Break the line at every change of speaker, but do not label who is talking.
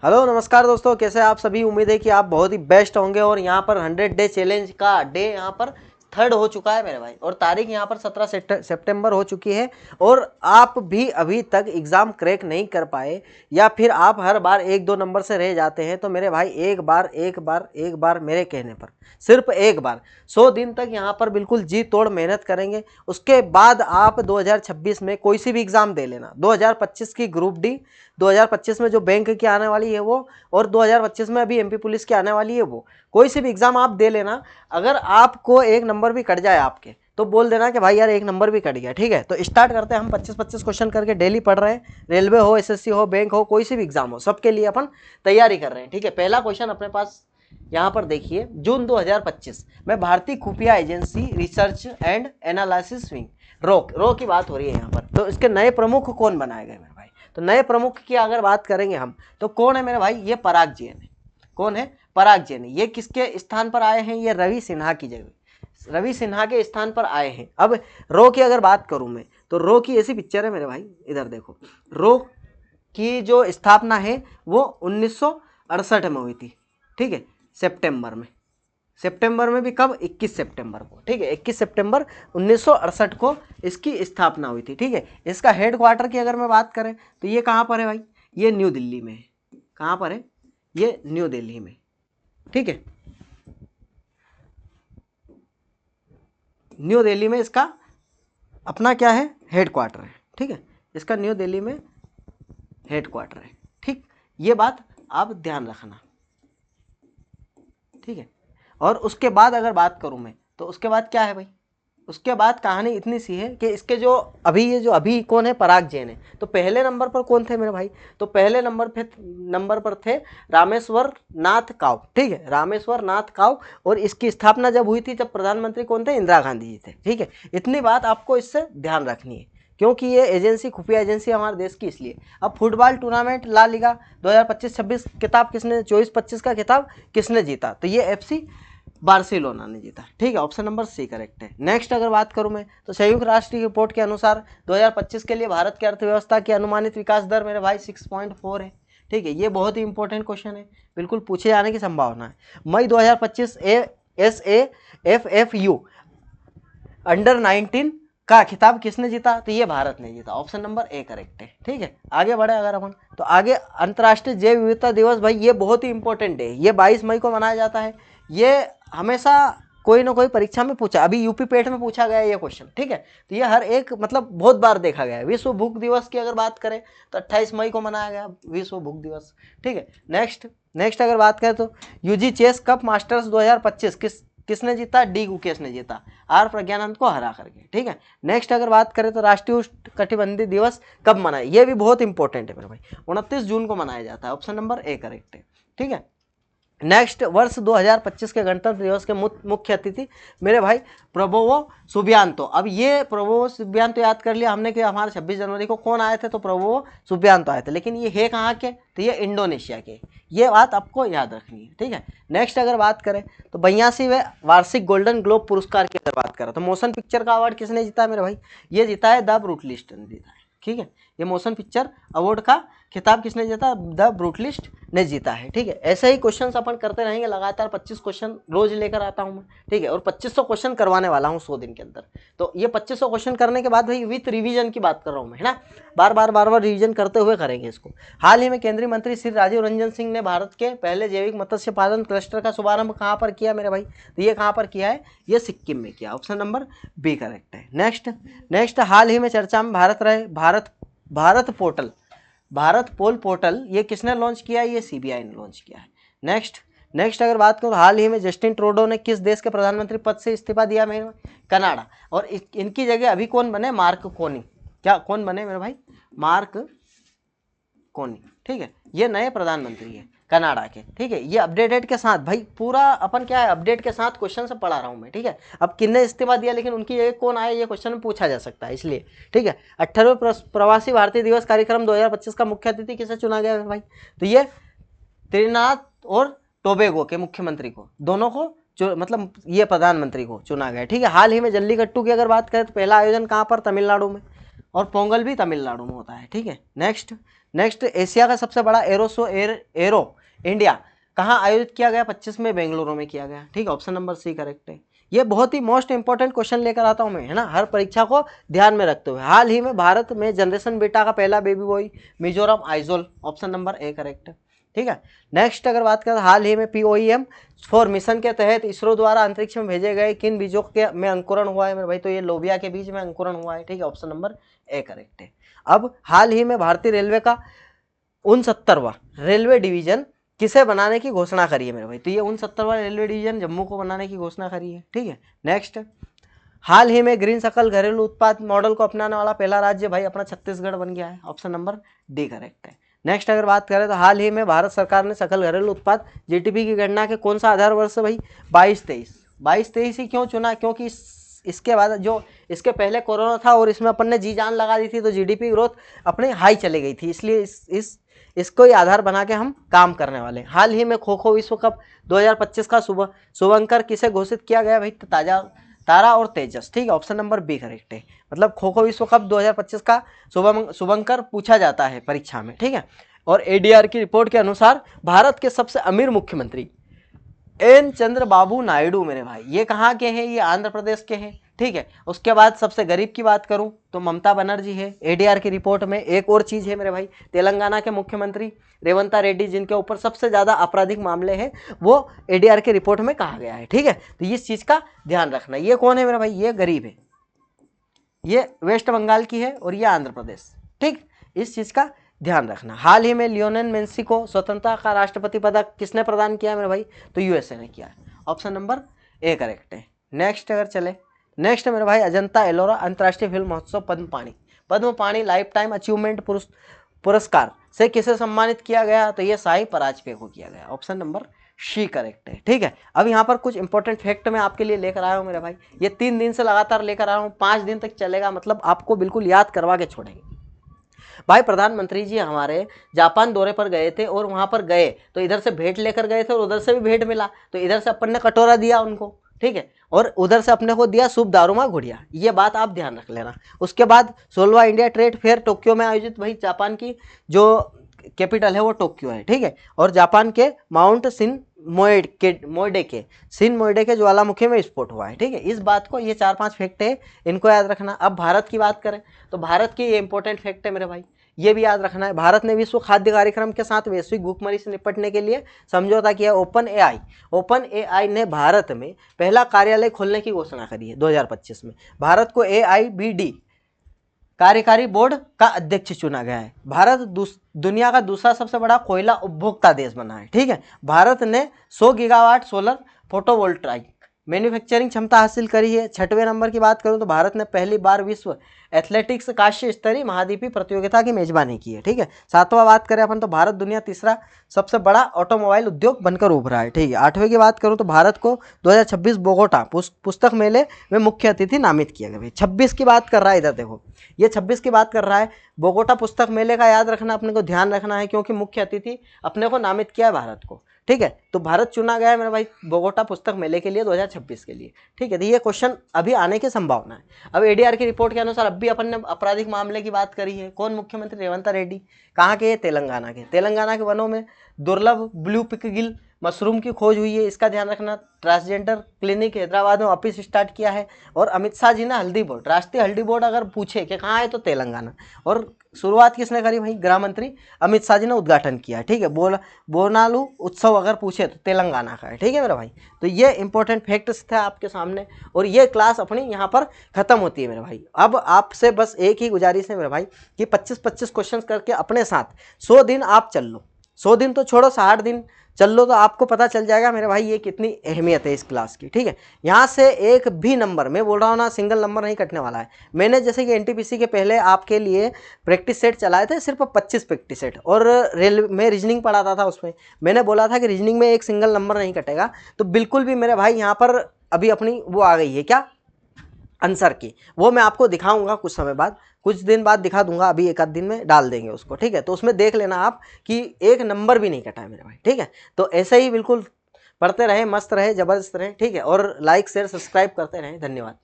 Hello नमस्कार दोस्तों, कैसे आप सभी। उम्मीद है कि आप बहुत ही बेस्ट होंगे। और यहाँ पर 100 डे चैलेंज का डे यहाँ पर 3rd हो चुका है मेरे भाई, और तारीख यहाँ पर 17 सितंबर हो चुकी है। और आप भी अभी तक एग्ज़ाम क्रैक नहीं कर पाए, या फिर आप हर बार 1-2 नंबर से रह जाते हैं, तो मेरे भाई एक बार मेरे कहने पर, सिर्फ एक बार 100 दिन तक यहाँ पर बिल्कुल जी तोड़ मेहनत करेंगे। उसके बाद आप 2026 में कोई सी भी एग्ज़ाम दे लेना। 2025 की ग्रुप डी, 2025 में जो बैंक की आने वाली है वो, और 2025 में अभी एमपी पुलिस की आने वाली है वो, कोई सी भी एग्जाम आप दे लेना। अगर आपको एक नंबर भी कट जाए आपके, तो बोल देना कि भाई यार एक नंबर भी कट गया, ठीक है। तो स्टार्ट करते हैं। हम 25-25 क्वेश्चन करके डेली पढ़ रहे हैं। रेलवे हो, एसएससी हो, बैंक हो, कोई सी भी एग्जाम हो, सबके लिए अपन तैयारी कर रहे हैं, ठीक है। पहला क्वेश्चन अपने पास यहाँ पर देखिए, जून 2025 में भारतीय खुफिया agency research and analysis wing, रो की बात हो रही है यहाँ पर। तो इसके नए प्रमुख कौन बनाए गए मेरे भाई? तो नए प्रमुख की अगर बात करेंगे हम, तो कौन है मेरे भाई? ये पराग जैन है। कौन है? पराग जैन। ये किसके स्थान पर आए हैं? ये रवि सिन्हा की जगह, रवि सिन्हा के स्थान पर आए हैं। अब रो की अगर बात करूं मैं, तो रो की ऐसी पिक्चर है मेरे भाई, इधर देखो। रो की जो स्थापना है वो 1968 में हुई थी, ठीक है। सितंबर में भी कब? 21 सितंबर को, ठीक है। 21 सितंबर 1968 को इसकी स्थापना हुई थी, ठीक है। इसका हेड क्वार्टर की अगर मैं बात करें, तो ये कहाँ पर है भाई? ये न्यू दिल्ली में है। कहाँ पर है? ये न्यू दिल्ली में, ठीक है। न्यू दिल्ली में इसका अपना क्या है? हेड क्वार्टर है, ठीक है। इसका न्यू दिल्ली में हेड क्वार्टर है, ठीक। ये बात आप ध्यान रखना, ठीक है। और उसके बाद अगर बात करूं मैं, तो उसके बाद क्या है भाई? उसके बाद कहानी इतनी सी है कि इसके जो अभी कौन है? पराग जैन है। तो पहले नंबर पर कौन थे मेरे भाई? तो पहले नंबर पर थे रामेश्वर नाथ काव, ठीक है। रामेश्वर नाथ काव। और इसकी स्थापना जब हुई थी, जब प्रधानमंत्री कौन थे? इंदिरा गांधी जी थे, ठीक है। इतनी बात आपको इससे ध्यान रखनी है, क्योंकि ये एजेंसी खुफिया एजेंसी हमारे देश की, इसलिए। अब फुटबॉल टूर्नामेंट ला लीगा 2025-26 खिताब किसने, 24-25 का खिताब किसने जीता? तो ये एफसी बार्सिलोना ने जीता, ठीक है। ऑप्शन नंबर सी करेक्ट है। नेक्स्ट अगर बात करूं मैं, तो संयुक्त राष्ट्र की रिपोर्ट के अनुसार 2025 के लिए भारत की अर्थव्यवस्था की अनुमानित विकास दर मेरे भाई 6.4 है, ठीक है। ये बहुत ही इंपॉर्टेंट क्वेश्चन है, बिल्कुल पूछे जाने की संभावना है। मई 2025 SAFFU अंडर 19 का खिताब किसने जीता? तो ये भारत ने जीता। ऑप्शन नंबर ए करेक्ट है, ठीक है। आगे बढ़े अगर अपन, तो आगे अंतर्राष्ट्रीय जैव विविधता दिवस, भाई ये बहुत ही इंपॉर्टेंट है। ये 22 मई को मनाया जाता है। ये हमेशा कोई ना कोई परीक्षा में पूछा, अभी यूपी पेट में पूछा गया ये क्वेश्चन, ठीक है। तो ये हर एक मतलब बहुत बार देखा गया है। विश्व भूख दिवस की अगर बात करें, तो 28 मई को मनाया गया विश्व भूख दिवस, ठीक है। नेक्स्ट अगर बात करें, तो यूजी चेस कप मास्टर्स 2025 किसने जीता? डी गुकेश ने जीता, आर प्रज्ञानंद को हरा करके, ठीक है। नेक्स्ट अगर बात करें, तो राष्ट्रीय उष्णकटिबंधीय दिवस कब मनाया? ये भी बहुत इंपॉर्टेंट है मेरे भाई, 29 जून को मनाया जाता है। ऑप्शन नंबर ए करेक्ट है, ठीक है। नेक्स्ट, वर्ष 2025 के गणतंत्र दिवस के मुख्य अतिथि मेरे भाई प्रबोवो सुबियांतो। अब ये प्रबोवो सुबियांतो याद कर लिया हमने कि हमारे 26 जनवरी को कौन आए थे? तो प्रबोवो सुबियांतो आए थे। लेकिन ये है कहाँ के? तो ये इंडोनेशिया के। ये बात आपको याद रखनी है, ठीक है। नेक्स्ट अगर बात करें, तो 82वें वार्षिक गोल्डन ग्लोब पुरस्कार की अगर बात करें, तो मोशन पिक्चर का अवार्ड किसने जीता है मेरे भाई? ये जीता है द ब्रूटलिस्ट ने जीता है, ठीक है। ये मोशन पिक्चर अवार्ड का खिताब किसने जीता? द ब्रूटलिस्ट ने जीता है, ठीक है। ऐसे ही क्वेश्चन अपन करते रहेंगे लगातार। 25 क्वेश्चन रोज लेकर आता हूं मैं, ठीक है। और 2500 क्वेश्चन करवाने वाला हूं 100 दिन के अंदर। तो ये 2500 क्वेश्चन करने के बाद भाई विथ रिवीजन की बात कर रहा हूं मैं, है ना। बार बार रिवीजन करते हुए करेंगे इसको। हाल ही में केंद्रीय मंत्री श्री राजीव रंजन सिंह ने भारत के पहले जैविक मत्स्य पालन क्लस्टर का शुभारंभ कहाँ पर किया मेरे भाई? तो ये कहाँ पर किया है? ये सिक्किम में किया। ऑप्शन नंबर बी करेक्ट है। नेक्स्ट हाल ही में चर्चा में भारत पोल पोर्टल ये किसने लॉन्च किया है? ये सीबीआई ने लॉन्च किया है। नेक्स्ट अगर बात करूँ, हाल ही में जस्टिन ट्रूडो ने किस देश के प्रधानमंत्री पद से इस्तीफा दिया मेरे? कनाडा। और इनकी जगह अभी कौन बने? मार्क कोनी। क्या कौन बने मेरे भाई? मार्क कोनी, ठीक है। ये नए प्रधानमंत्री है कनाडा के, ठीक है। ये अपडेटेड के साथ भाई, पूरा अपन क्या है अपडेट के साथ क्वेश्चन से पढ़ा रहा हूं मैं, ठीक है। अब किसने इस्तीफा दिया, लेकिन उनकी जगह कौन आया, ये क्वेश्चन में पूछा जा सकता है, इसलिए, ठीक है। 18वें प्रवासी भारतीय दिवस कार्यक्रम 2025 का मुख्य अतिथि किसे चुना गया है भाई? तो ये त्रिनाद और टोबेगो के मुख्यमंत्री को, दोनों को मतलब ये प्रधानमंत्री को चुना गया, ठीक है। हाल ही में जल्लीकट्टू की अगर बात करें, तो पहला आयोजन कहाँ पर? तमिलनाडु में। और पोंगल भी तमिलनाडु में होता है, ठीक है। नेक्स्ट एशिया का सबसे बड़ा एरो इंडिया कहाँ आयोजित किया गया? 25 में बेंगलुरु में किया गया, ठीक है। ऑप्शन नंबर सी करेक्ट है। ये बहुत ही मोस्ट इंपॉर्टेंट क्वेश्चन लेकर आता हूँ मैं, है ना, हर परीक्षा को ध्यान में रखते हुए। हाल ही में भारत में जनरेशन बेटा का पहला baby boy Mizoram Aizawl, option number A correct है, ठीक है। नेक्स्ट अगर बात करें, हाल ही में POEM 4 मिशन के तहत इसरो द्वारा अंतरिक्ष में भेजे गए किन बीजों के में अंकुरण हुआ है मेरे भाई? तो ये लोबिया के बीज में अंकुरण हुआ है, ठीक है। ऑप्शन नंबर ए करेक्ट है। अब हाल ही में भारतीय रेलवे का 69वां रेलवे डिवीजन किसे बनाने की घोषणा करी है मेरे भाई? तो ये 69वां रेलवे डिवीजन जम्मू को बनाने की घोषणा करी है, ठीक है। नेक्स्ट, हाल ही में ग्रीन सकल घरेलू उत्पाद मॉडल को अपनाने वाला पहला राज्य भाई अपना छत्तीसगढ़ बन गया है, ऑप्शन नंबर डी करेक्ट है। नेक्स्ट अगर बात करें तो हाल ही में भारत सरकार ने सकल घरेलू उत्पाद GDP की गणना के कौन सा आधार वर्ष भाई? 22-23 ही क्यों चुना? क्योंकि इसके बाद जो इसके पहले कोरोना था और इसमें अपन ने जी जान लगा दी थी, तो GDP ग्रोथ अपने हाई चली गई थी, इसलिए इसको ही आधार बना के हम काम करने वाले। हाल ही में खो खो विश्व कप 2025 का शुभंकर किसे घोषित किया गया भाई? तारा और तेजस, ठीक है। ऑप्शन नंबर बी करेक्ट है। मतलब खो खो विश्व कप 2025 का शुभंकर पूछा जाता है परीक्षा में, ठीक है। और ADR की रिपोर्ट के अनुसार भारत के सबसे अमीर मुख्यमंत्री N चंद्रबाबू नायडू मेरे भाई, ये कहाँ के हैं? ये आंध्र प्रदेश के हैं, ठीक है। उसके बाद सबसे गरीब की बात करूं तो ममता बनर्जी है। ADR की रिपोर्ट में एक और चीज है मेरे भाई, तेलंगाना के मुख्यमंत्री रेवंता रेड्डी, जिनके ऊपर सबसे ज्यादा आपराधिक मामले हैं, वो ADR की रिपोर्ट में कहा गया है, ठीक है। तो इस चीज का ध्यान रखना। ये कौन है मेरे भाई? ये गरीब है, ये वेस्ट बंगाल की है और ये आंध्र प्रदेश, ठीक। इस चीज का ध्यान रखना। हाल ही में लियोनेल मेसी को स्वतंत्रता का राष्ट्रपति पदक किसने प्रदान किया मेरे भाई? तो USA ने किया है, ऑप्शन नंबर ए करेक्ट है। नेक्स्ट अगर चले, नेक्स्ट मेरे भाई, अजंता एलोरा अंतर्राष्ट्रीय फिल्म महोत्सव पद्म पाणी लाइफ टाइम अचीवमेंट पुरस्कार से किसे सम्मानित किया गया? तो ये साई पराजपे को किया गया, ऑप्शन नंबर सी करेक्ट है, ठीक है। अब यहाँ पर कुछ इंपॉर्टेंट फैक्ट मैं आपके लिए लेकर आया हूँ मेरे भाई, ये 3 दिन से लगातार लेकर आया हूँ, 5 दिन तक चलेगा, मतलब आपको बिल्कुल याद करवा के छोड़ेंगे भाई। प्रधानमंत्री जी हमारे जापान दौरे पर गए थे और वहां पर गए तो इधर से भेंट लेकर गए थे और उधर से भी भेंट मिला, तो इधर से अपन ने कटोरा दिया उनको, ठीक है, और उधर से अपने को दिया सूप दारूमा गुड़िया, ये बात आप ध्यान रख लेना। उसके बाद 16वां इंडिया ट्रेड फेयर टोक्यो में आयोजित, भाई जापान की जो कैपिटल है वो टोक्यो है, ठीक है। और जापान के माउंट मोइडे के ज्वालामुखी में स्फोट हुआ है, ठीक है। इस बात को, ये 4-5 फैक्ट है, इनको याद रखना। अब भारत की बात करें तो भारत की ये इंपॉर्टेंट फैक्ट है मेरे भाई, ये भी याद रखना है। भारत ने विश्व खाद्य कार्यक्रम के साथ वैश्विक भूखमरी से निपटने के लिए समझौता किया। ओपन एआई ने भारत में पहला कार्यालय खोलने की घोषणा करी है 2025 में। भारत को AIBD कार्यकारी बोर्ड का अध्यक्ष चुना गया है। भारत दुनिया का दूसरा सबसे बड़ा कोयला उपभोक्ता देश बना है, ठीक है। भारत ने 100 गीगावाट सोलर फोटोवोल्टाइक मैन्युफैक्चरिंग क्षमता हासिल करी है। 6वें नंबर की बात करूं तो भारत ने पहली बार विश्व एथलेटिक्स काश्य स्तरीय महाद्वीपीय प्रतियोगिता की मेजबानी की है, ठीक है। 7वां बात करें अपन तो भारत दुनिया तीसरा सबसे बड़ा ऑटोमोबाइल उद्योग बनकर उभरा है, ठीक है। 8वें की बात करूं तो भारत को 2026 बोगोटा पुस्तक मेले में मुख्य अतिथि नामित किया गया। 26 की बात कर रहा है, इधर देखो, ये 26 की बात कर रहा है। बोगोटा पुस्तक मेले का याद रखना, अपने को ध्यान रखना है, क्योंकि मुख्य अतिथि अपने को नामित किया है भारत को, ठीक है। तो भारत चुना गया है मेरे भाई बोगोटा पुस्तक मेले के लिए 2026 के लिए, ठीक है। तो ये क्वेश्चन अभी आने की संभावना है। अब ADR की रिपोर्ट के अनुसार अब भी अपन ने आपराधिक मामले की बात करी है। कौन मुख्यमंत्री? रेवंता रेड्डी। कहाँ के? तेलंगाना के। तेलंगाना के वनों में दुर्लभ ब्लू पिकगिल मशरूम की खोज हुई है, इसका ध्यान रखना। ट्रांसजेंडर क्लिनिक हैदराबाद में वापिस स्टार्ट किया है। और अमित शाह जी ने हल्दी बोर्ड, राष्ट्रीय हल्दी बोर्ड अगर पूछे कि कहाँ है तो तेलंगाना। और शुरुआत किसने करी भाई? गृह मंत्री अमित शाह जी ने उद्घाटन किया, ठीक है। बोनालू उत्सव अगर पूछे तो तेलंगाना का है, ठीक है मेरे भाई। तो ये इंपॉर्टेंट फैक्ट्स थे आपके सामने, और ये क्लास अपनी यहाँ पर खत्म होती है मेरे भाई। अब आपसे बस एक ही गुजारिश है मेरे भाई कि 25-25 क्वेश्चन करके अपने साथ 100 दिन आप चल लो। 100 दिन तो छोड़ो, 60 दिन चल लो, तो आपको पता चल जाएगा मेरे भाई ये कितनी अहमियत है इस क्लास की, ठीक है। यहाँ से एक भी नंबर, मैं बोल रहा हूँ ना, सिंगल नंबर नहीं कटने वाला है। मैंने जैसे कि NTPC के पहले आपके लिए प्रैक्टिस सेट चलाए थे, सिर्फ 25 प्रैक्टिस सेट, और में रीजनिंग पढ़ाता था, उसमें मैंने बोला था कि रीजनिंग में एक सिंगल नंबर नहीं कटेगा। तो बिल्कुल भी मेरे भाई यहाँ पर अभी अपनी वो आ गई है क्या, आंसर की, वो मैं आपको दिखाऊंगा कुछ समय बाद, कुछ दिन बाद दिखा दूंगा, अभी एक आध दिन में डाल देंगे उसको, ठीक है। तो उसमें देख लेना आप कि एक नंबर भी नहीं कटा है मेरे भाई, ठीक है। तो ऐसे ही बिल्कुल पढ़ते रहे, मस्त रहे, जबरदस्त रहे, ठीक है। और लाइक शेयर सब्सक्राइब करते रहें। धन्यवाद।